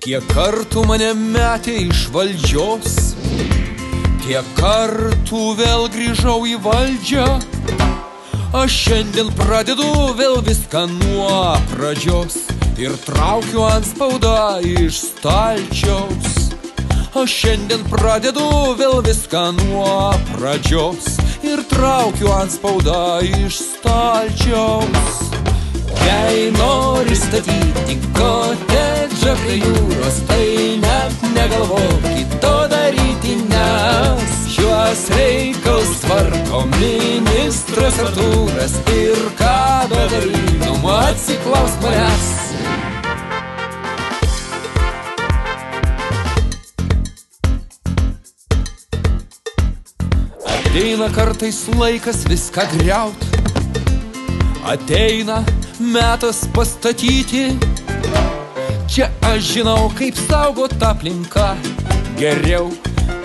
Kiek kartų mane metė iš valdžios, tiek kartų vėl grįžau į valdžią. Aš šiandien pradedu vėl viską nuo pradžios ir traukiu antspaudą iš stalčiaus. Aš šiandien pradedu vėl viską nuo pradžios ir traukiu antspaudą iš stalčiaus. Jei nori statyti kotedžą prie jūros, tai net negalvokit to daryti, nes šiuos reikalus tvarko ministras Artūras. Ir ką bedarytum, atsiklausk manęs. Ateina kartais laikas viską griaut, ateina metas pastatyti. Čia aš žinau, kaip saugot aplinką geriau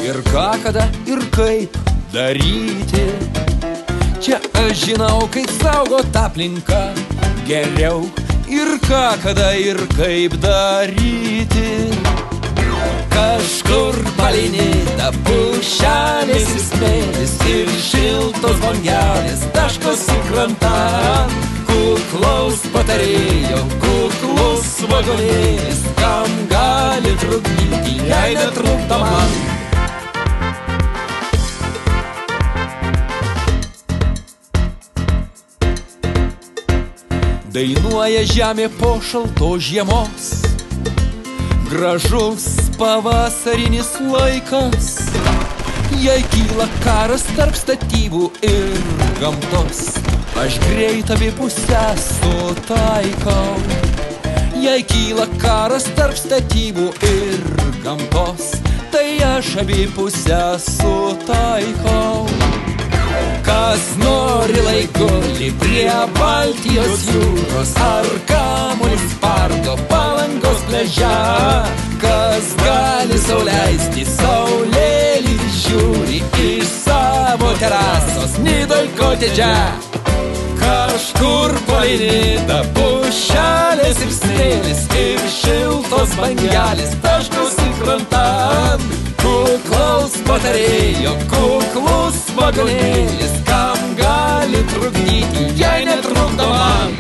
ir ką, kada ir kaip daryti. Čia aš žinau, kaip saugot aplinką geriau ir ką, kada ir kaip daryti. Kažkur palei Nidą pušelės ir smėlis ir šiltos bangelės taškosi krantan. Kuklaus patarėjo, kuklus vagonėlis, kam gali trukdyti, jei netrukdo man. Dainuoja žemė po šaltos žiemos, gražus pavasarinis laikas. Jei kyla karas tarp statybų ir gamtos, aš greit abi pusės sutaikau. Jei kyla karas tarp statybų ir gamtos, tai aš abi pusės sutaikau. Kas nori laikuli prie Baltijos jūros, ar kamuolį spardo Palangos pliaže. Kas gali sau leisti, saulėlį žiūri iš savo terasos Nidoj kotedže. Kažkur palei Nidą pušelės ir smėlis ir šiltos bangelės taškosi krantan. Kuklaus patarėjo, kuklus vagonėlis, kam gali trukdyti, jei netrukdo man.